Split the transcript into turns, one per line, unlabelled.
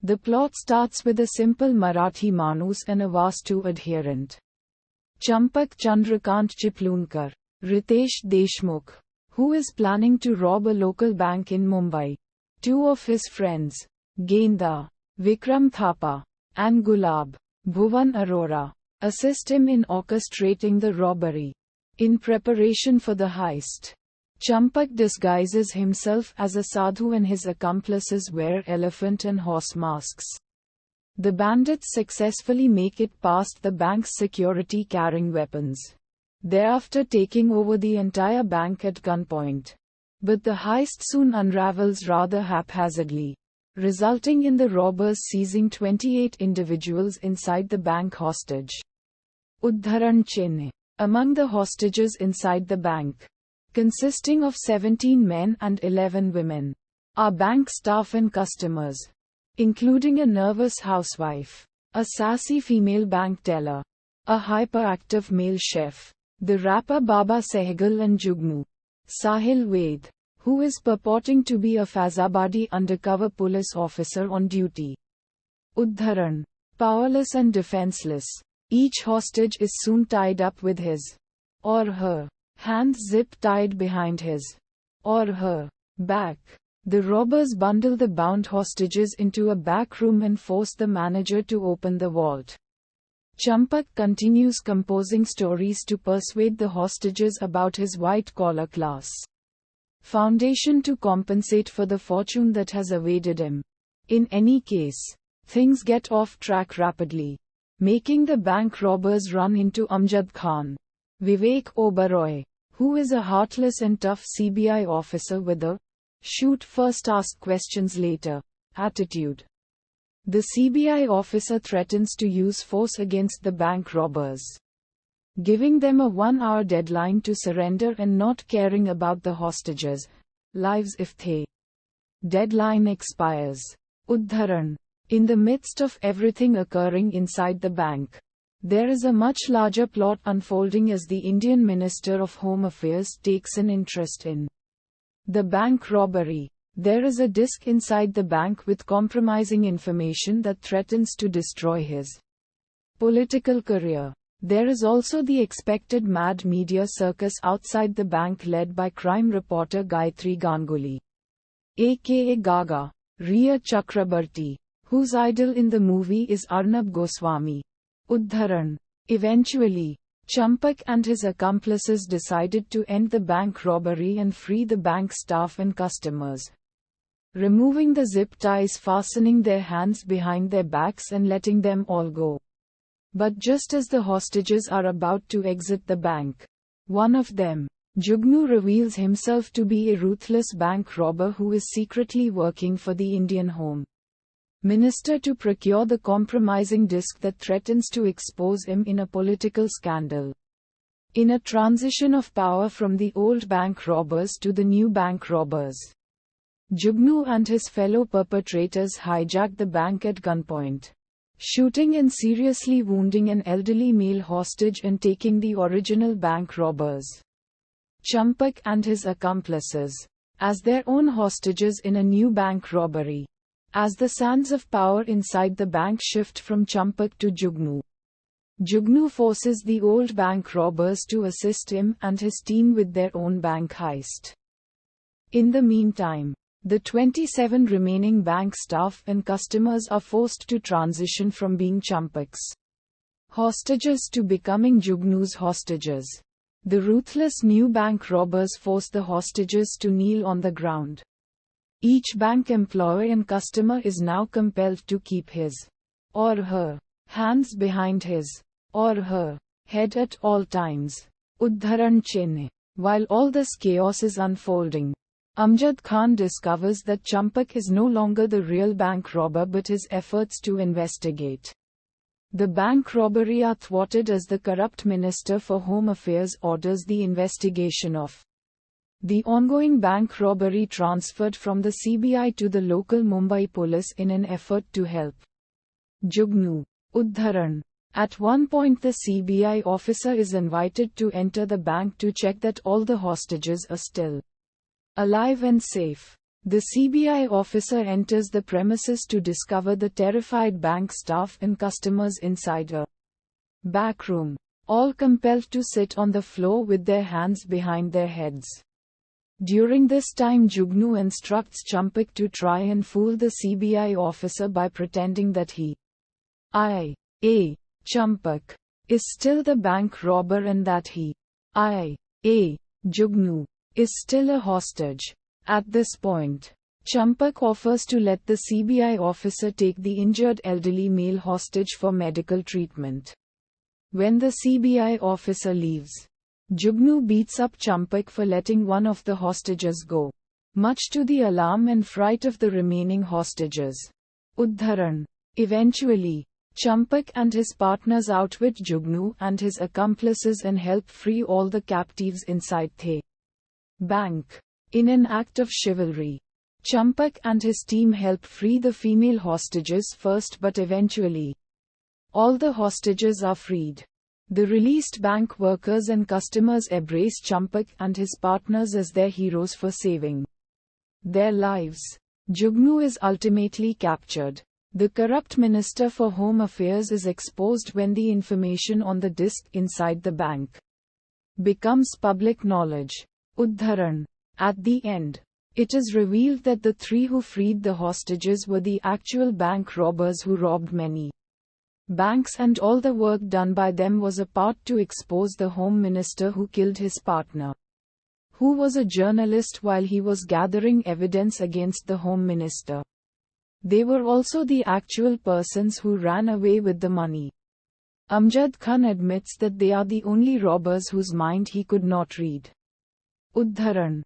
The plot starts with a simple Marathi manus and a Vastu adherent. Champak Chandrakant Chiplunkar, Ritesh Deshmukh, who is planning to rob a local bank in Mumbai. Two of his friends, Genda, Vikram Thapa, and Gulab, Bhuvan Arora, assist him in orchestrating the robbery. In preparation for the heist, Champak disguises himself as a sadhu and his accomplices wear elephant and horse masks. The bandits successfully make it past the bank's security carrying weapons, thereafter taking over the entire bank at gunpoint. But the heist soon unravels rather haphazardly, resulting in the robbers seizing 28 individuals inside the bank hostage. Uddharan Chennai. Among the hostages inside the bank, consisting of 17 men and 11 women, are bank staff and customers, including a nervous housewife, a sassy female bank teller, a hyperactive male chef, the rapper Baba Sehgal and Jugnu, Sahil Ved, who is purporting to be a Fazabadi undercover police officer on duty. Uddharan. Powerless and defenseless, each hostage is soon tied up with his or her hands zip-tied behind his or her back. The robbers bundle the bound hostages into a back room and force the manager to open the vault. Champak continues composing stories to persuade the hostages about his white-collar class foundation to compensate for the fortune that has evaded him. In any case, things get off track rapidly, making the bank robbers run into Amjad Khan, Vivek Oberoi, who is a heartless and tough CBI officer with a shoot first ask questions later attitude. The CBI officer threatens to use force against the bank robbers, giving them a 1-hour deadline to surrender and not caring about the hostages' lives if the deadline expires. Uddharan. In the midst of everything occurring inside the bank, there is a much larger plot unfolding as the Indian Minister of Home Affairs takes an interest in the bank robbery. There is a disk inside the bank with compromising information that threatens to destroy his political career. There is also the expected mad media circus outside the bank led by crime reporter Gayatri Ganguly, aka Gaga, Riya Chakrabarti, whose idol in the movie is Arnab Goswami. Uddharan. Eventually, Champak and his accomplices decided to end the bank robbery and free the bank staff and customers, removing the zip ties fastening their hands behind their backs and letting them all go. But just as the hostages are about to exit the bank, one of them, Jugnu, reveals himself to be a ruthless bank robber who is secretly working for the Indian Home Minister to procure the compromising disk that threatens to expose him in a political scandal. In a transition of power from the old bank robbers to the new bank robbers, Jugnu and his fellow perpetrators hijack the bank at gunpoint, shooting and seriously wounding an elderly male hostage and taking the original bank robbers, Champak and his accomplices, as their own hostages in a new bank robbery. As the sands of power inside the bank shift from Champak to Jugnu, Jugnu forces the old bank robbers to assist him and his team with their own bank heist. In the meantime, the 27 remaining bank staff and customers are forced to transition from being Champak's hostages to becoming Jugnu's hostages. The ruthless new bank robbers force the hostages to kneel on the ground. Each bank employee and customer is now compelled to keep his or her hands behind his or her head at all times. Uddharan Chennai. While all this chaos is unfolding, Amjad Khan discovers that Champak is no longer the real bank robber but his efforts to investigate the bank robbery are thwarted as the corrupt Minister for Home Affairs orders the investigation of the ongoing bank robbery transferred from the CBI to the local Mumbai police in an effort to help Jugnu. Uddharan. At one point the CBI officer is invited to enter the bank to check that all the hostages are still alive and safe. The CBI officer enters the premises to discover the terrified bank staff and customers inside a back room, all compelled to sit on the floor with their hands behind their heads. During this time, Jugnu instructs Champak to try and fool the CBI officer by pretending that he, Champak, is still the bank robber and that he, Jugnu, is still a hostage. At this point, Champak offers to let the CBI officer take the injured elderly male hostage for medical treatment. When the CBI officer leaves, Jugnu beats up Champak for letting one of the hostages go, much to the alarm and fright of the remaining hostages. Uddharan. Eventually, Champak and his partners outwit Jugnu and his accomplices and help free all the captives inside the bank. In an act of chivalry, Champak and his team help free the female hostages first, but eventually, all the hostages are freed. The released bank workers and customers embrace Champak and his partners as their heroes for saving their lives. Jugnu is ultimately captured. The corrupt Minister for Home Affairs is exposed when the information on the disk inside the bank becomes public knowledge. Uddharan. At the end, it is revealed that the three who freed the hostages were the actual bank robbers who robbed many banks, and all the work done by them was a part to expose the Home Minister who killed his partner, who was a journalist while he was gathering evidence against the Home Minister. They were also the actual persons who ran away with the money. Amjad Khan admits that they are the only robbers whose mind he could not read. Uddharan.